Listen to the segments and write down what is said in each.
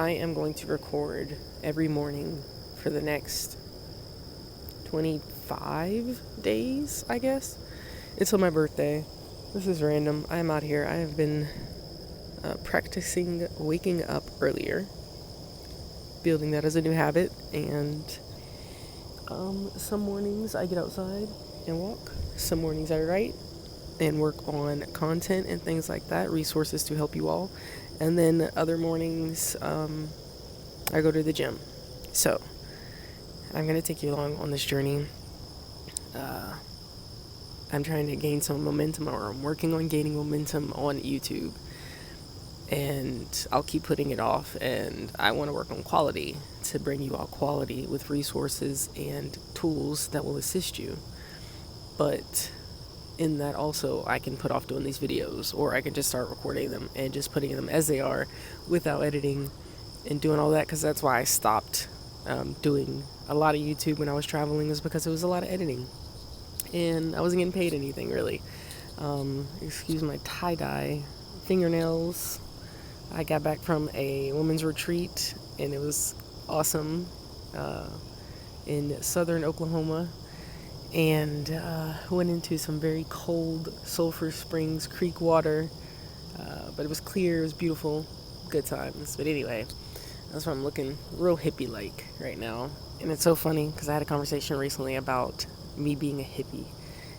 I am going to record every morning for the next 25 days, I guess, until my birthday. This is random. I'm out here. I have been practicing waking up earlier, building that as a new habit, and some mornings I get outside and walk. Some mornings I write and work on content and things like that, resources to help you all. And then other mornings I go to the gym. So I'm going to take you along on this journey. I'm trying to gain some momentum, or I'm working on gaining momentum on YouTube. And I'll keep putting it off, and I want to work on quality to bring you all quality with resources and tools that will assist you. But in that also, I can put off doing these videos, or I can just start recording them and just putting them as they are without editing and doing all that, because that's why I stopped doing a lot of YouTube when I was traveling, is because it was a lot of editing and I wasn't getting paid anything really. Excuse my tie-dye fingernails. I got back from a women's retreat and it was awesome in southern Oklahoma, and went into some very cold Sulphur Springs Creek water, but it was clear, it was beautiful, good times. But anyway, that's why I'm looking real hippie-like right now. And it's so funny because I had a conversation recently about me being a hippie,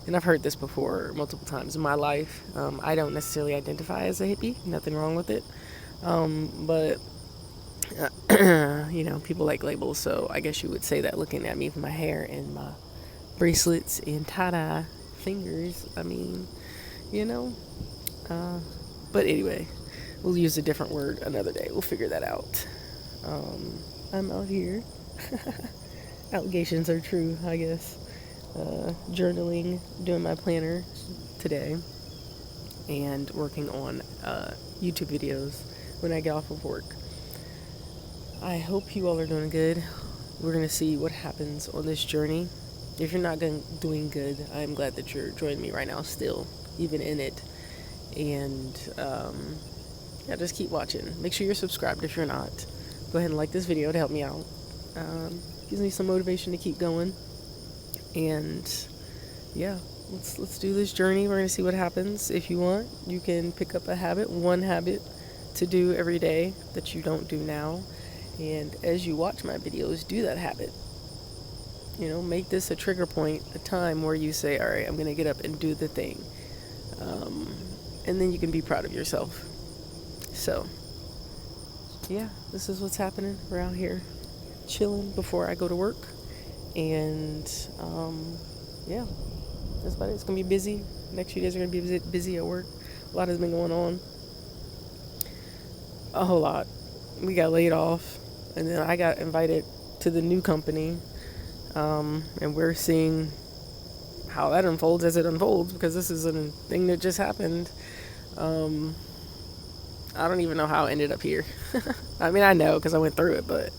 and I've heard this before multiple times in my life. I don't necessarily identify as a hippie, nothing wrong with it, but people like labels, so I guess you would say that looking at me with my hair and my bracelets and tie-dye fingers. I mean, but anyway, we'll use a different word another day. We'll figure that out. I'm out here. Allegations are true, I guess. Journaling, doing my planner today, and working on YouTube videos when I get off of work. I hope you all are doing good. We're going to see what happens on this journey. If you're not doing good, I'm glad that you're joining me right now still, even in it. And just keep watching. Make sure you're subscribed if you're not. Go ahead and like this video to help me out. Gives me some motivation to keep going. And yeah, let's do this journey. We're going to see what happens. If you want, you can pick up one habit to do every day that you don't do now. And as you watch my videos, do that habit. Make this a trigger point, a time where you say, all right, I'm going to get up and do the thing. And then you can be proud of yourself. So, yeah, this is what's happening. We're out here chilling before I go to work. And, that's about it. It's going to be busy. Next few days are going to be busy at work. A lot has been going on. A whole lot. We got laid off. And then I got invited to the new company. And we're seeing how that unfolds as it unfolds, because this is a thing that just happened. I don't even know how I ended up here. I mean, I know because I went through it, but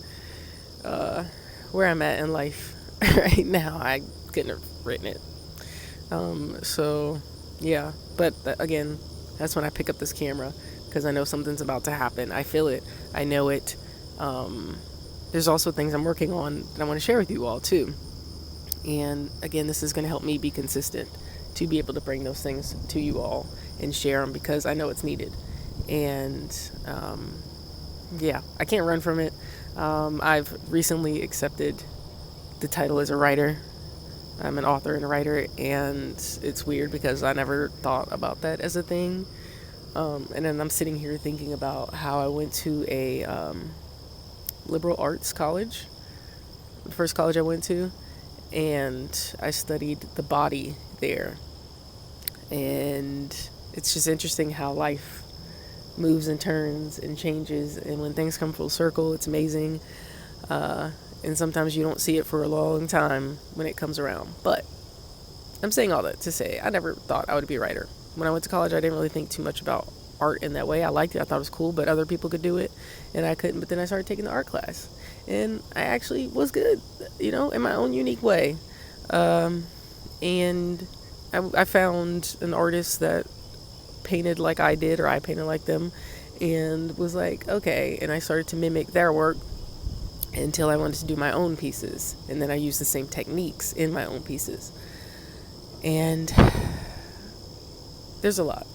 where I'm at in life right now, I couldn't have written it. So, yeah. But again, that's when I pick up this camera, because I know something's about to happen. I feel it. I know it. There's also things I'm working on that I want to share with you all too. And again, this is going to help me be consistent to be able to bring those things to you all and share them, because I know it's needed. And I can't run from it. I've recently accepted the title as a writer. I'm an author and a writer, and it's weird because I never thought about that as a thing. And then I'm sitting here thinking about how I went to a liberal arts college, the first college I went to, and I studied the body there. And it's just interesting how life moves and turns and changes, and when things come full circle, it's amazing. And sometimes you don't see it for a long time when it comes around. But I'm saying all that to say I never thought I would be a writer. When I went to college, I didn't really think too much about art in that way. I liked it. I thought it was cool, but other people could do it and I couldn't. But then I started taking the art class, and I actually was good, in my own unique way. And I found an artist that painted like I did, or I painted like them, and was like, okay. And I started to mimic their work until I wanted to do my own pieces. And then I used the same techniques in my own pieces. And there's a lot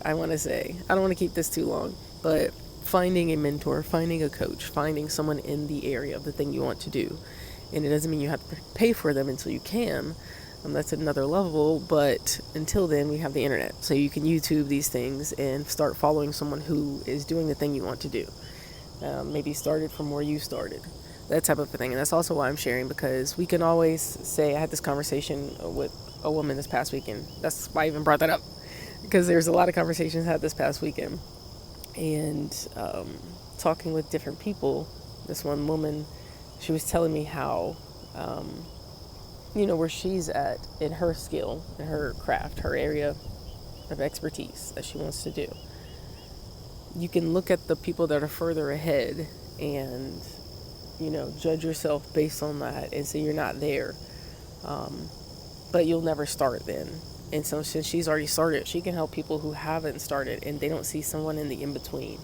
I want to say. I don't want to keep this too long, but finding a mentor, finding a coach, finding someone in the area of the thing you want to do. And it doesn't mean you have to pay for them until you can. That's another level, but until then, we have the internet. So you can YouTube these things and start following someone who is doing the thing you want to do. Maybe started from where you started. That type of a thing. And that's also why I'm sharing, because we can always say, I had this conversation with a woman this past weekend. That's why I even brought that up, because there's a lot of conversations I had this past weekend. And talking with different people, this one woman, she was telling me how, where she's at in her skill, in her craft, her area of expertise that she wants to do. You can look at the people that are further ahead and, judge yourself based on that and say you're not there. But you'll never start then. And so since she's already started, she can help people who haven't started and they don't see someone in the in-between.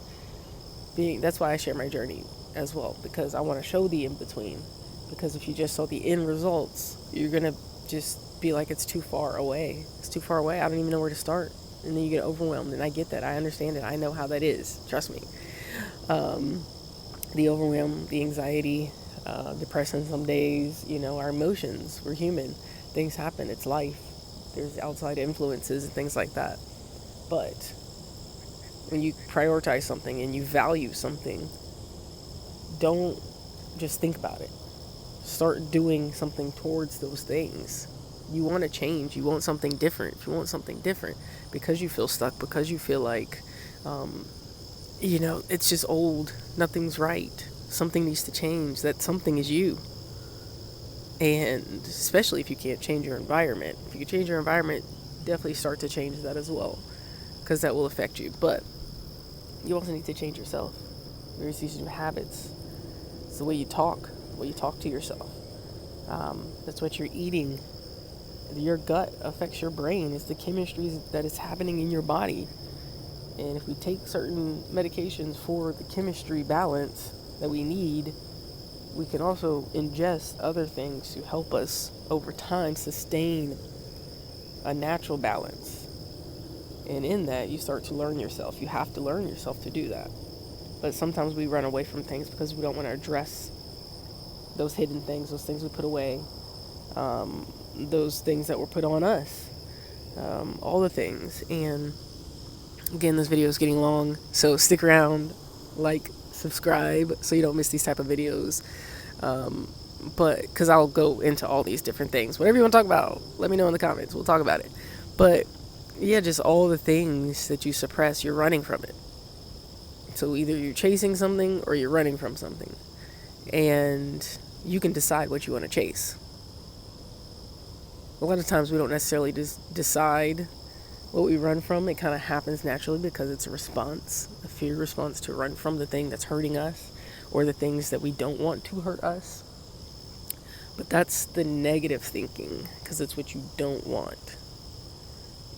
That's why I share my journey as well, because I want to show the in-between. Because if you just saw the end results, you're going to just be like, it's too far away. It's too far away. I don't even know where to start. And then you get overwhelmed. And I get that. I understand it. I know how that is. Trust me. The overwhelm, the anxiety, depression some days, our emotions. We're human. Things happen. It's life. There's outside influences and things like that. But when you prioritize something and you value something, don't just think about it. Start doing something towards those things. You want to change. You want something different. If you want something different, because you feel stuck, because you feel like, it's just old. Nothing's right. Something needs to change. That something is you. And especially if you can't change your environment. If you can change your environment, definitely start to change that as well, because that will affect you. But you also need to change yourself. There's these new habits. It's the way you talk to yourself. That's what you're eating. Your gut affects your brain. It's the chemistry that is happening in your body. And if we take certain medications for the chemistry balance that we need, we can also ingest other things to help us over time sustain a natural balance. And in that, you start to learn yourself. You have to learn yourself to do that. But sometimes we run away from things because we don't want to address those hidden things, those things we put away, those things that were put on us, all the things. And again, this video is getting long, so stick around, like, subscribe, so you don't miss these type of videos. But because I'll go into all these different things, whatever you want to talk about, let me know in the comments. We'll talk about it. But yeah, just all the things that you suppress, you're running from it. So either you're chasing something or you're running from something, and you can decide what you want to chase. A lot of times we don't necessarily just decide what we run from. It kind of happens naturally because it's a response, a fear response, to run from the thing that's hurting us or the things that we don't want to hurt us. But that's the negative thinking, because it's what you don't want.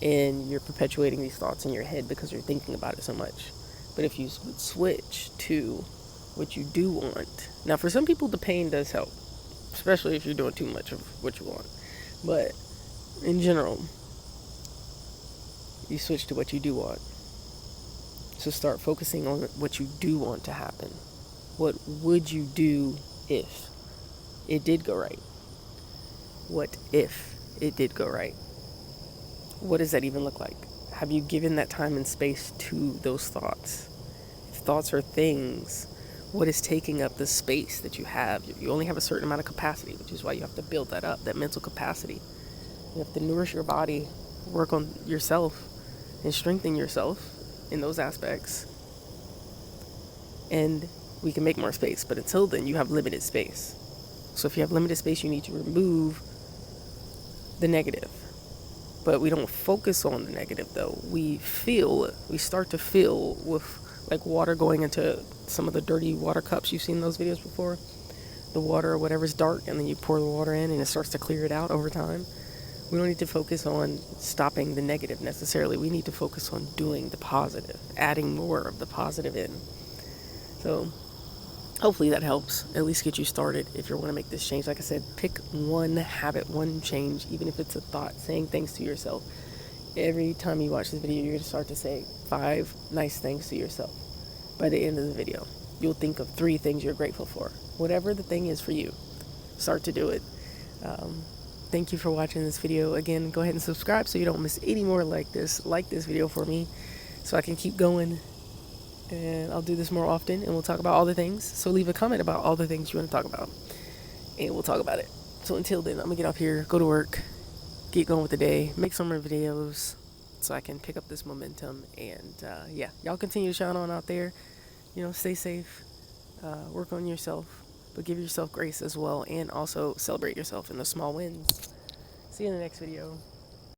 And you're perpetuating these thoughts in your head because you're thinking about it so much. But if you switch to what you do want. Now, for some people, the pain does help, especially if you're doing too much of what you want. But in general, you switch to what you do want. So start focusing on what you do want to happen. What would you do if it did go right? What if it did go right? What does that even look like? Have you given that time and space to those thoughts? If thoughts are things, what is taking up the space that you have? You only have a certain amount of capacity, which is why you have to build that up, that mental capacity. You have to nourish your body, work on yourself, and strengthen yourself in those aspects. And we can make more space, but until then, you have limited space. So if you have limited space, you need to remove the negative. But we don't focus on the negative, though. We start to feel with like water going into some of the dirty water cups. You've seen those videos before? The water or whatever's dark, and then you pour the water in and it starts to clear it out over time. We don't need to focus on stopping the negative necessarily. We need to focus on doing the positive, adding more of the positive in. So hopefully that helps at least get you started if you want to make this change. Like I said, pick one habit, one change, even if it's a thought, saying things to yourself. Every time you watch this video, you're going to start to say 5 nice things to yourself. By the end of the video, you'll think of 3 things you're grateful for. Whatever the thing is for you, start to do it. Thank you for watching this video. Again, go ahead and subscribe so you don't miss any more like this. Like this video for me so I can keep going. And I'll do this more often, and we'll talk about all the things. So leave a comment about all the things you want to talk about, and we'll talk about it. So until then, I'm going to get off here, go to work, get going with the day, make some more videos so I can pick up this momentum. And yeah, y'all continue to shine on out there. You know, stay safe, work on yourself, but give yourself grace as well, and also celebrate yourself in the small wins. See you in the next video.